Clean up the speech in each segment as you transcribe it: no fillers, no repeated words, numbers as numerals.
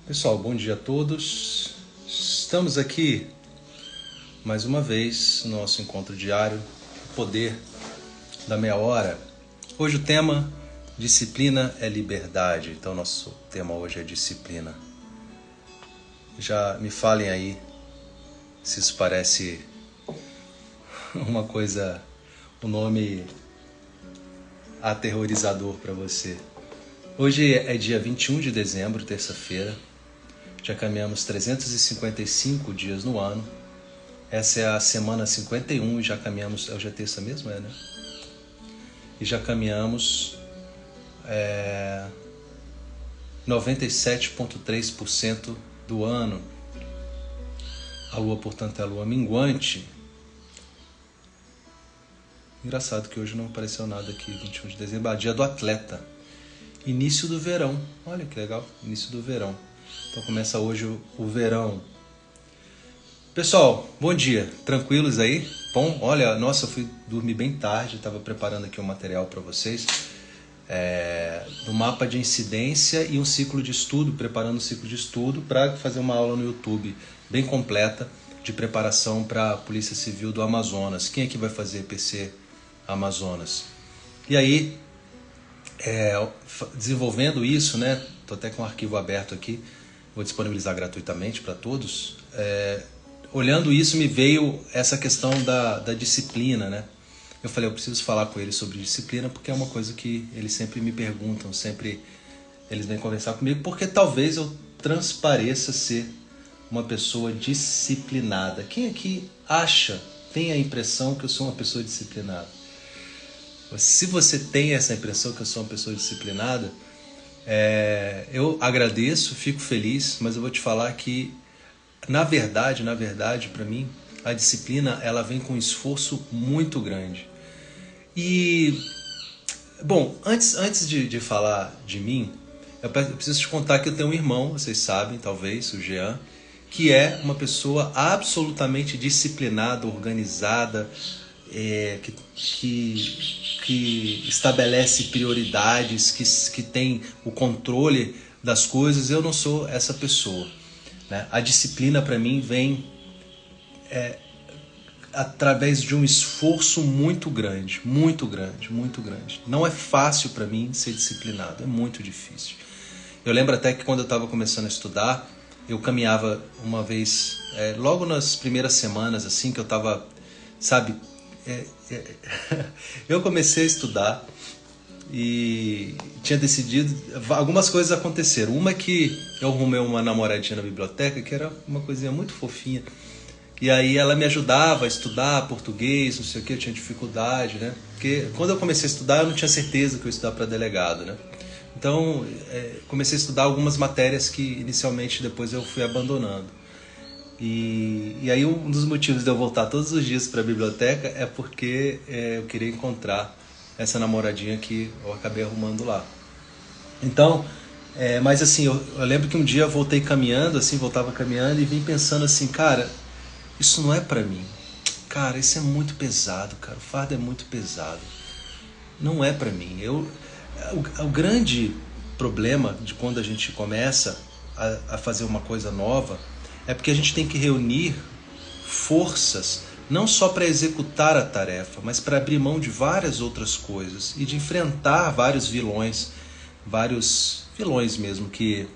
Pessoal, bom dia a todos. Estamos aqui mais uma vez no nosso encontro diário, o poder da meia hora. Hoje o tema disciplina é liberdade. Então nosso tema hoje é disciplina. Já me falem aí se isso parece uma coisa, um nome aterrorizador para você. Hoje é dia 21 de dezembro, terça-feira. Já caminhamos 355 dias no ano. Essa é a semana 51 e já caminhamos... Hoje é terça mesmo, né? E já caminhamos 97,3% do ano. A lua, portanto, é a lua minguante. Engraçado que hoje não apareceu nada aqui, 21 de dezembro. Dia do atleta. Início do verão. Olha que legal, início do verão. Então começa hoje o verão. Pessoal, bom dia. Tranquilos aí? Bom, olha, nossa, eu fui dormir bem tarde. Estava preparando aqui um material para vocês. Do mapa de incidência e um ciclo de estudo. Preparando um ciclo de estudo para fazer uma aula no YouTube bem completa de preparação para a Polícia Civil do Amazonas. Quem aqui vai fazer PC Amazonas? E aí, desenvolvendo isso, né? Estou até com um arquivo aberto aqui. Vou disponibilizar gratuitamente para todos. Olhando isso, me veio essa questão da disciplina, né? Eu falei, eu preciso falar com eles sobre disciplina, porque é uma coisa que eles sempre me perguntam, sempre eles vêm conversar comigo, porque talvez eu transpareça ser uma pessoa disciplinada. Quem aqui tem a impressão que eu sou uma pessoa disciplinada? Se você tem essa impressão que eu sou uma pessoa disciplinada, eu agradeço, fico feliz, mas eu vou te falar que, na verdade, para mim, a disciplina ela vem com um esforço muito grande. E, bom, antes de falar de mim, eu preciso te contar que eu tenho um irmão, vocês sabem, talvez, o Jean, que é uma pessoa absolutamente disciplinada, organizada, que estabelece prioridades, que tem o controle das coisas. Eu não sou essa pessoa, né? A disciplina para mim vem através de um esforço muito grande, muito grande, muito grande. Não é fácil para mim ser disciplinado, é muito difícil. Eu lembro até que quando eu estava começando a estudar, eu caminhava uma vez, logo nas primeiras semanas, assim, que eu estava, sabe... Eu comecei a estudar e tinha decidido... Algumas coisas aconteceram. Uma é que eu arrumei uma namoradinha na biblioteca, que era uma coisinha muito fofinha. E aí ela me ajudava a estudar português, não sei o que, eu tinha dificuldade, né? Porque quando eu comecei a estudar, eu não tinha certeza que eu ia estudar para delegado, né? Então, comecei a estudar algumas matérias que inicialmente depois eu fui abandonando. E aí um dos motivos de eu voltar todos os dias para a biblioteca é porque eu queria encontrar essa namoradinha que eu acabei arrumando lá. Então, mas assim, eu lembro que um dia eu voltei caminhando, assim, voltava caminhando e vim pensando assim, cara, isso não é para mim. Cara, isso é muito pesado, cara, o fardo é muito pesado. Não é para mim. O grande problema de quando a gente começa a fazer uma coisa nova é porque a gente tem que reunir forças, não só para executar a tarefa, mas para abrir mão de várias outras coisas e de enfrentar vários vilões mesmo que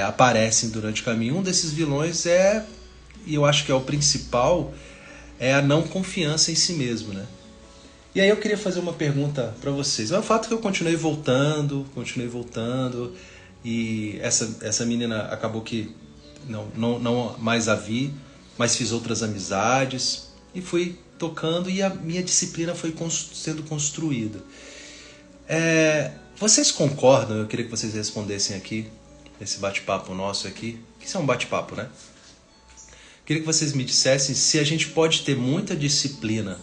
aparecem durante o caminho. Um desses vilões e eu acho que é o principal, é a não confiança em si mesmo, né? E aí eu queria fazer uma pergunta para vocês. É o fato que eu continuei voltando, e essa menina acabou que não mais a vi, mas fiz outras amizades e fui tocando e a minha disciplina foi sendo construída. Vocês concordam? Eu queria que vocês respondessem aqui, nesse bate-papo nosso aqui, que isso é um bate-papo, né? Queria que vocês me dissessem se a gente pode ter muita disciplina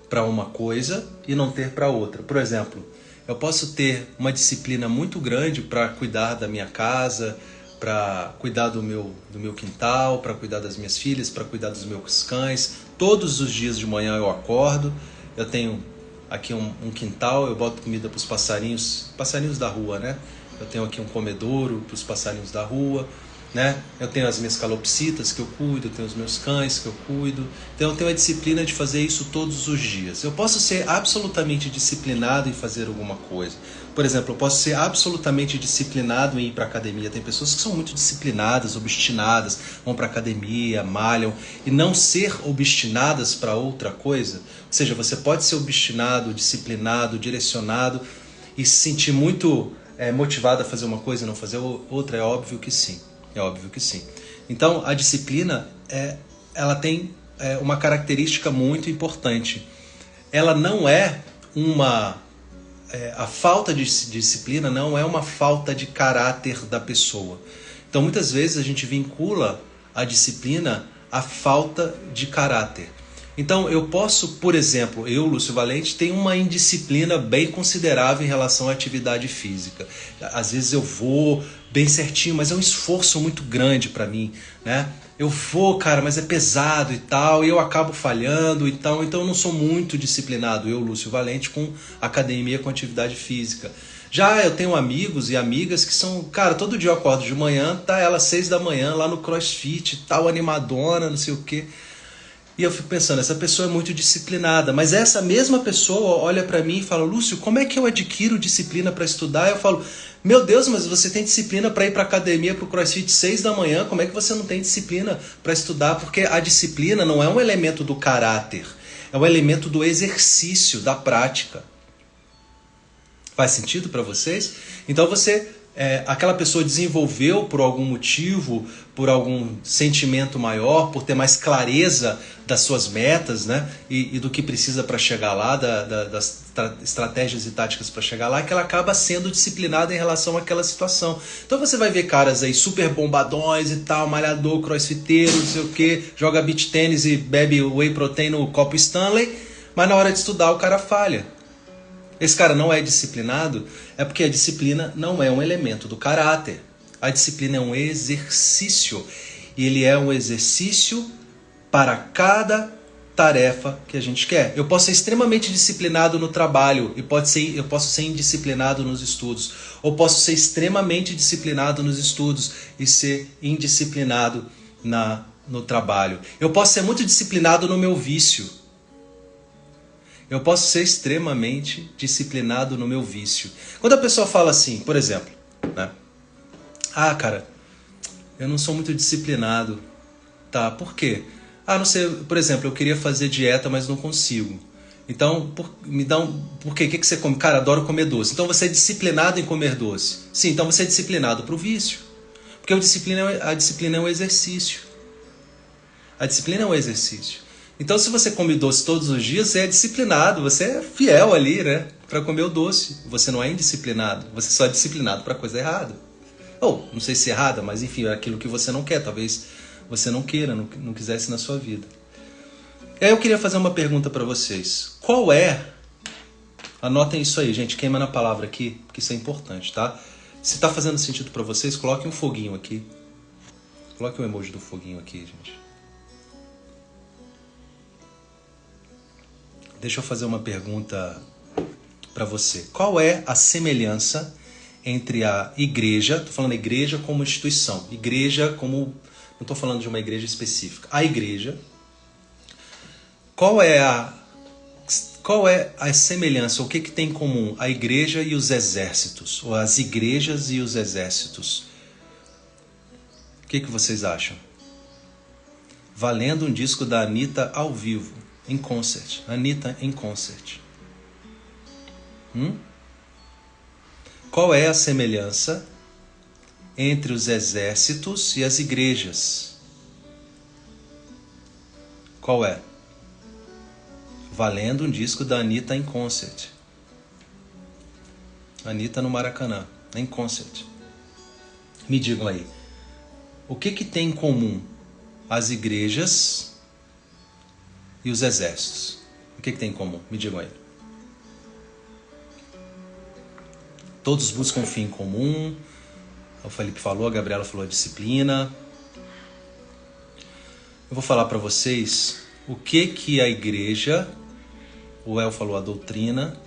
para uma coisa e não ter para outra. Por exemplo, eu posso ter uma disciplina muito grande para cuidar da minha casa, para cuidar do meu quintal, para cuidar das minhas filhas, para cuidar dos meus cães. Todos os dias de manhã eu acordo, eu tenho aqui um quintal, eu boto comida para os passarinhos da rua, né? Eu tenho aqui um comedouro para os passarinhos da rua, né? Eu tenho as minhas calopsitas que eu cuido, eu tenho os meus cães que eu cuido. Então eu tenho a disciplina de fazer isso todos os dias. Eu posso ser absolutamente disciplinado em fazer alguma coisa. Por exemplo, eu posso ser absolutamente disciplinado em ir para academia. Tem pessoas que são muito disciplinadas, obstinadas, vão para academia, malham, e não ser obstinadas para outra coisa. Ou seja, você pode ser obstinado, disciplinado, direcionado e se sentir muito motivado a fazer uma coisa e não fazer outra. É óbvio que sim. É óbvio que sim. Então, a disciplina, ela tem uma característica muito importante. Ela não é uma... a falta de disciplina não é uma falta de caráter da pessoa. Então, muitas vezes a gente vincula a disciplina à falta de caráter. Então, eu posso, por exemplo, eu, Lúcio Valente, tenho uma indisciplina bem considerável em relação à atividade física. Às vezes eu vou bem certinho, mas é um esforço muito grande para mim, né? Eu vou, cara, mas é pesado e tal, e eu acabo falhando e tal, então eu não sou muito disciplinado, eu, Lúcio Valente, com academia, com atividade física. Já eu tenho amigos e amigas que são, cara, todo dia eu acordo de manhã, tá ela 6 da manhã lá no CrossFit, tal, animadona, não sei o quê. E eu fico pensando, essa pessoa é muito disciplinada, mas essa mesma pessoa olha para mim e fala, Lúcio, como é que eu adquiro disciplina para estudar? Eu falo, meu Deus, mas você tem disciplina para ir para academia, para o CrossFit 6 da manhã, como é que você não tem disciplina para estudar? Porque a disciplina não é um elemento do caráter, é um elemento do exercício, da prática. Faz sentido para vocês? Então você... aquela pessoa desenvolveu por algum motivo, por algum sentimento maior, por ter mais clareza das suas metas, né? E do que precisa para chegar lá, das estratégias e táticas para chegar lá, que ela acaba sendo disciplinada em relação àquela situação. Então você vai ver caras aí super bombadões e tal, malhador, crossfiteiro, não sei o que, joga beach tênis e bebe whey protein no copo Stanley, mas na hora de estudar o cara falha. Esse cara não é disciplinado, é porque a disciplina não é um elemento do caráter. A disciplina é um exercício. E ele é um exercício para cada tarefa que a gente quer. Eu posso ser extremamente disciplinado no trabalho e eu posso ser indisciplinado nos estudos. Ou posso ser extremamente disciplinado nos estudos e ser indisciplinado no trabalho. Eu posso ser muito disciplinado no meu vício. Eu posso ser extremamente disciplinado no meu vício. Quando a pessoa fala assim, por exemplo, né? Ah, cara, eu não sou muito disciplinado. Tá, por quê? Ah, não sei, por exemplo, eu queria fazer dieta, mas não consigo. Então, por quê? O que você come? Cara, adoro comer doce. Então você é disciplinado em comer doce. Sim, então você é disciplinado para o vício. Porque a disciplina é um exercício. A disciplina é um exercício. Então, se você come doce todos os dias, você é disciplinado, você é fiel ali, né? Para comer o doce. Você não é indisciplinado, você só é disciplinado para coisa errada. Ou, não sei se é errada, mas enfim, é aquilo que você não quer. Talvez você não queira, não quisesse na sua vida. E aí eu queria fazer uma pergunta para vocês. Qual é... Anotem isso aí, gente, queima na palavra aqui, porque isso é importante, tá? Se está fazendo sentido para vocês, coloquem um foguinho aqui. Coloquem o emoji do foguinho aqui, gente. Deixa eu fazer uma pergunta para você. Qual é a semelhança entre a igreja, estou falando igreja como instituição, igreja como, não estou falando de uma igreja específica, a igreja, qual é a semelhança, o que tem em comum a igreja e os exércitos, ou as igrejas e os exércitos? O que vocês acham? Valendo um disco da Anitta ao vivo. Em concert. Anitta em concert. Qual é a semelhança entre os exércitos e as igrejas? Qual é? Valendo um disco da Anitta em concert. Anitta no Maracanã, em concert. Me digam aí. O que tem em comum as igrejas e os exércitos? O que tem em comum? Me digam aí. Todos buscam um fim comum. O Felipe falou, a Gabriela falou a disciplina. Eu vou falar para vocês o que a igreja, o El falou a doutrina,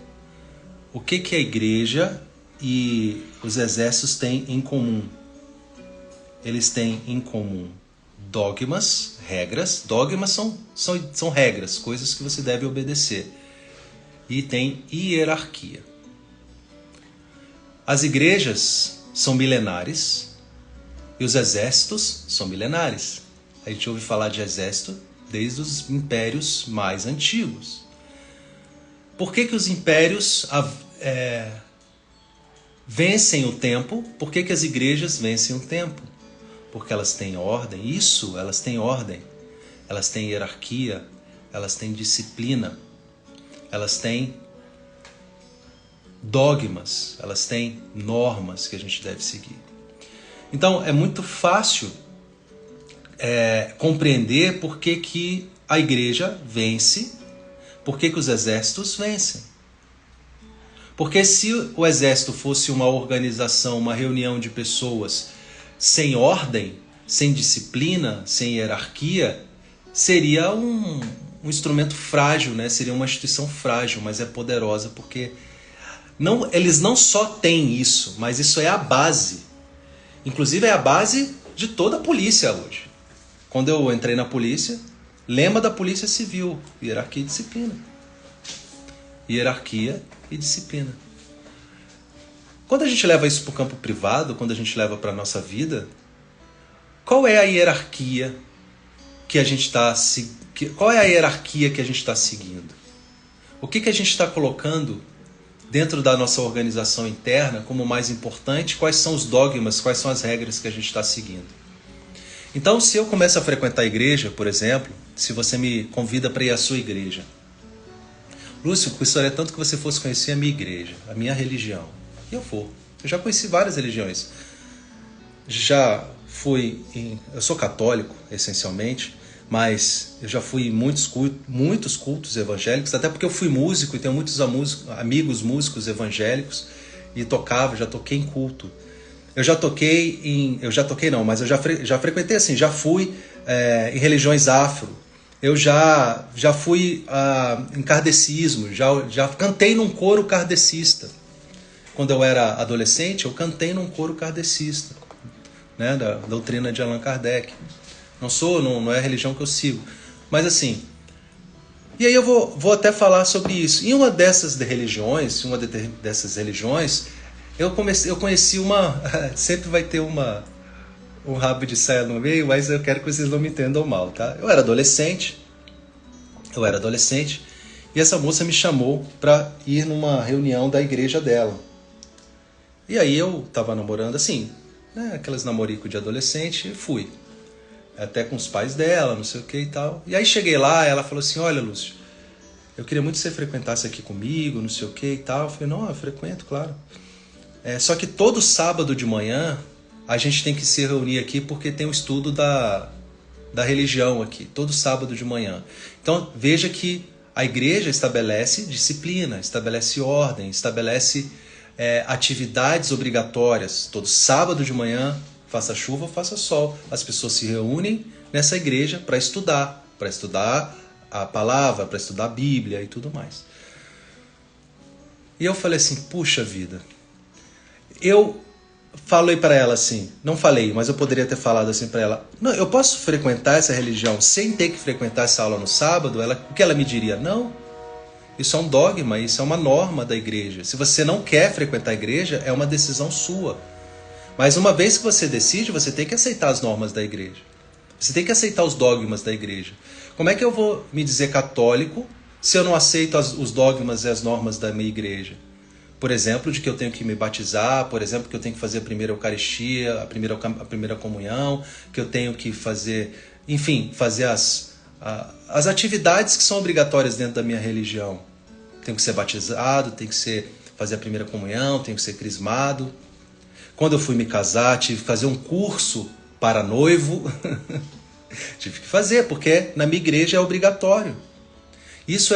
o que a igreja e os exércitos têm em comum. eles têm em comum dogmas, regras. Dogmas são regras, coisas que você deve obedecer. E tem hierarquia. As igrejas são milenares e os exércitos são milenares. A gente ouve falar de exército desde os impérios mais antigos. Por que os impérios vencem o tempo? Por que as igrejas vencem o tempo? Porque elas têm ordem. Isso, elas têm ordem. Elas têm hierarquia. Elas têm disciplina. Elas têm dogmas. Elas têm normas que a gente deve seguir. Então, é muito fácil compreender por que a igreja vence, por que os exércitos vencem. Porque se o exército fosse uma organização, uma reunião de pessoas sem ordem, sem disciplina, sem hierarquia, seria um instrumento frágil, né? Seria uma instituição frágil, mas é poderosa, porque eles não só têm isso, mas isso é a base. Inclusive é a base de toda a polícia hoje. Quando eu entrei na polícia, lema da Polícia Civil: hierarquia e disciplina. Hierarquia e disciplina. Quando a gente leva isso para o campo privado, quando a gente leva para a nossa vida, qual é a hierarquia que a gente está seguindo? O que a gente está colocando dentro da nossa organização interna como mais importante? Quais são os dogmas, quais são as regras que a gente está seguindo? Então, se eu começo a frequentar a igreja, por exemplo, se você me convida para ir à sua igreja, Lúcio, gostaria tanto que você fosse conhecer a minha igreja, a minha religião. E eu vou. Eu já conheci várias religiões. Eu sou católico, essencialmente, mas eu já fui em muitos cultos evangélicos, até porque eu fui músico e tenho muitos amigos músicos evangélicos e já toquei em culto. Eu já frequentei assim, já fui em religiões afro. Eu já fui em kardecismo, já cantei num coro kardecista. Quando eu era adolescente, eu cantei num coro kardecista, né, da doutrina de Allan Kardec. Não é a religião que eu sigo. Mas assim, e aí eu vou até falar sobre isso. Em uma dessas religiões, eu conheci sempre vai ter um rabo de saia no meio, mas eu quero que vocês não me entendam mal, tá? Eu era adolescente, e essa moça me chamou para ir numa reunião da igreja dela. E aí eu tava namorando assim, né, aquelas namorico de adolescente, e fui. Até com os pais dela, não sei o que e tal. E aí cheguei lá, ela falou assim: olha, Lúcio, eu queria muito que você frequentasse aqui comigo, não sei o que e tal. Eu falei: não, eu frequento, claro. Só que todo sábado de manhã a gente tem que se reunir aqui porque tem o estudo da religião aqui, todo sábado de manhã. Então veja que a igreja estabelece disciplina, estabelece ordem, estabelece atividades obrigatórias. Todo sábado de manhã, faça chuva ou faça sol, as pessoas se reúnem nessa igreja para estudar a palavra, para estudar a Bíblia e tudo mais. E eu falei assim: puxa vida. Eu falei para ela assim, não falei, mas eu poderia ter falado assim para ela: não, eu posso frequentar essa religião sem ter que frequentar essa aula no sábado? O que ela me diria? Não, isso é um dogma, isso é uma norma da igreja. Se você não quer frequentar a igreja, é uma decisão sua. Mas uma vez que você decide, você tem que aceitar as normas da igreja. Você tem que aceitar os dogmas da igreja. Como é que eu vou me dizer católico se eu não aceito os dogmas e as normas da minha igreja? Por exemplo, de que eu tenho que me batizar, por exemplo, que eu tenho que fazer a primeira Eucaristia, a primeira comunhão, que eu tenho que fazer, enfim, fazer as atividades que são obrigatórias dentro da minha religião. Tenho que ser batizado, tenho que fazer a primeira comunhão, tenho que ser crismado. Quando eu fui me casar, tive que fazer um curso para noivo. Tive que fazer, porque na minha igreja é obrigatório. Isso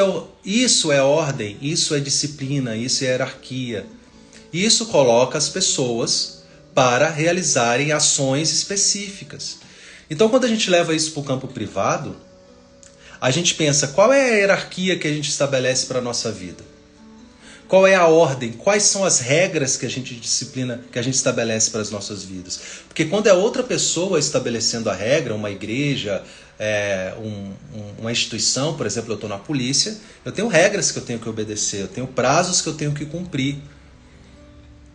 é ordem, isso é disciplina, isso é hierarquia. Isso coloca as pessoas para realizarem ações específicas. Então, quando a gente leva isso para o campo privado, a gente pensa: qual é a hierarquia que a gente estabelece para a nossa vida? Qual é a ordem? Quais são as regras que a gente disciplina, que a gente estabelece para as nossas vidas? Porque quando é outra pessoa estabelecendo a regra, uma igreja, uma instituição, por exemplo, eu estou na polícia, eu tenho regras que eu tenho que obedecer, eu tenho prazos que eu tenho que cumprir.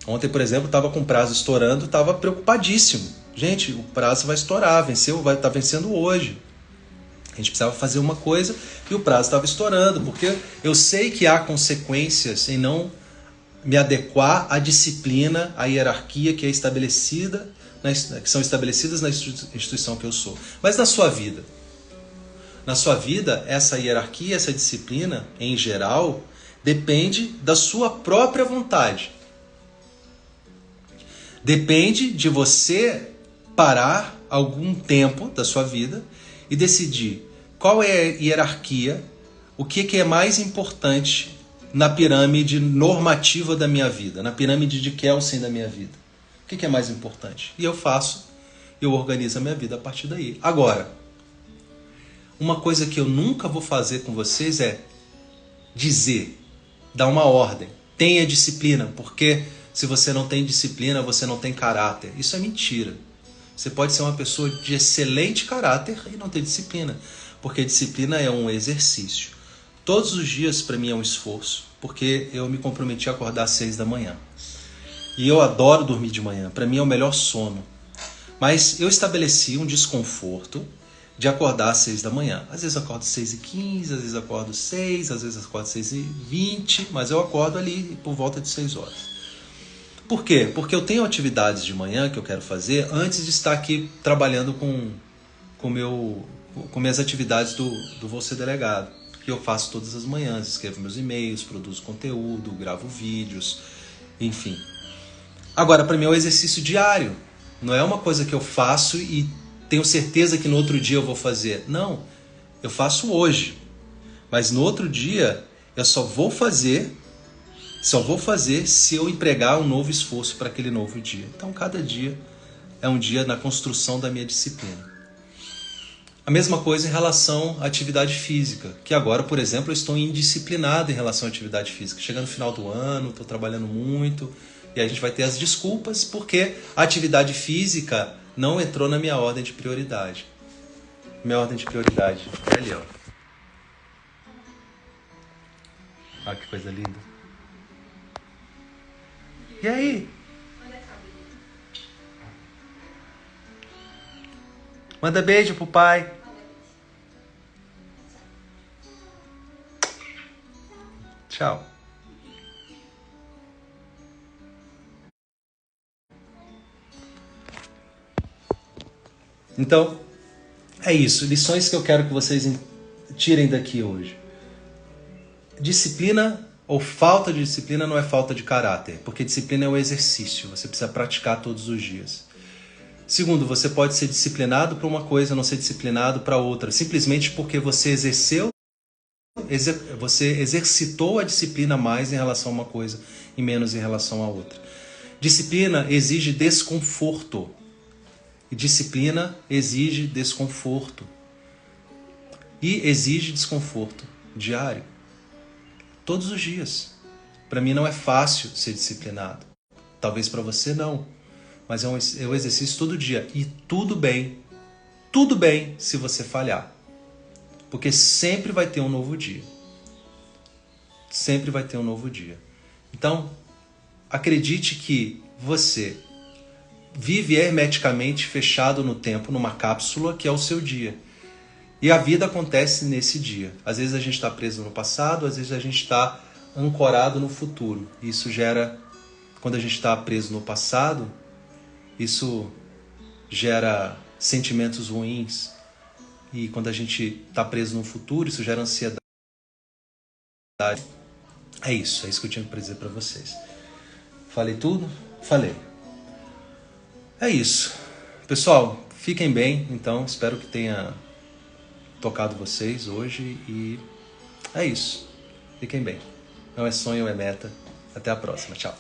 Ontem, por exemplo, estava com o prazo estourando, estava preocupadíssimo. Gente, o prazo vai estourar, vai estar vencendo hoje. A gente precisava fazer uma coisa e o prazo estava estourando, porque eu sei que há consequências em não me adequar à disciplina, à hierarquia que é estabelecida, que são estabelecidas na instituição que eu sou. Mas na sua vida? Na sua vida, essa hierarquia, essa disciplina, em geral, depende da sua própria vontade. Depende de você parar algum tempo da sua vida e decidir qual é a hierarquia, o que é mais importante na pirâmide normativa da minha vida, na pirâmide de Kelsen da minha vida. O que é mais importante? E eu organizo a minha vida a partir daí. Agora, uma coisa que eu nunca vou fazer com vocês é dizer, dar uma ordem, tenha disciplina, porque se você não tem disciplina, você não tem caráter. Isso é mentira. Você pode ser uma pessoa de excelente caráter e não ter disciplina, porque disciplina é um exercício. Todos os dias para mim é um esforço, porque eu me comprometi a acordar às 6 da manhã. E eu adoro dormir de manhã, para mim é o melhor sono. Mas eu estabeleci um desconforto de acordar às 6 da manhã. Às vezes eu acordo às 6h15, às vezes eu acordo às 6, às vezes eu acordo às 6h20, mas eu acordo ali por volta de 6 horas. Por quê? Porque eu tenho atividades de manhã que eu quero fazer antes de estar aqui trabalhando com minhas atividades do Vou Ser Delegado, que eu faço todas as manhãs, escrevo meus e-mails, produzo conteúdo, gravo vídeos, enfim. Agora, para mim é um exercício diário, não é uma coisa que eu faço e tenho certeza que no outro dia eu vou fazer. Não, eu faço hoje, mas no outro dia eu só vou fazer se eu empregar um novo esforço para aquele novo dia. Então, cada dia é um dia na construção da minha disciplina. A mesma coisa em relação à atividade física, que agora, por exemplo, eu estou indisciplinado em relação à atividade física. Chega no final do ano, estou trabalhando muito, e a gente vai ter as desculpas porque a atividade física não entrou na minha ordem de prioridade. Minha ordem de prioridade é ali, ó. Olha que coisa linda. E aí? Manda beijo pro pai. Tchau. Então, é isso. Lições que eu quero que vocês tirem daqui hoje. Disciplina ou falta de disciplina não é falta de caráter, porque disciplina é um exercício, você precisa praticar todos os dias. Segundo, você pode ser disciplinado para uma coisa, não ser disciplinado para outra, simplesmente porque você exercitou a disciplina mais em relação a uma coisa e menos em relação a outra. Disciplina exige desconforto. E disciplina exige desconforto. E exige desconforto diário. Todos os dias. Para mim não é fácil ser disciplinado. Talvez para você não. Mas é um exercício todo dia. E tudo bem se você falhar. Porque sempre vai ter um novo dia. Sempre vai ter um novo dia. Então, acredite que você vive hermeticamente fechado no tempo, numa cápsula que é o seu dia. E a vida acontece nesse dia. Às vezes a gente está preso no passado, às vezes a gente está ancorado no futuro. Isso gera, quando a gente está preso no passado, isso gera sentimentos ruins. E quando a gente está preso no futuro, isso gera ansiedade. É isso que eu tinha para dizer para vocês. Falei tudo? Falei. É isso. Pessoal, fiquem bem, então. Espero que tenha tocado vocês hoje e é isso. Fiquem bem. Não é sonho, é meta. Até a próxima. Tchau.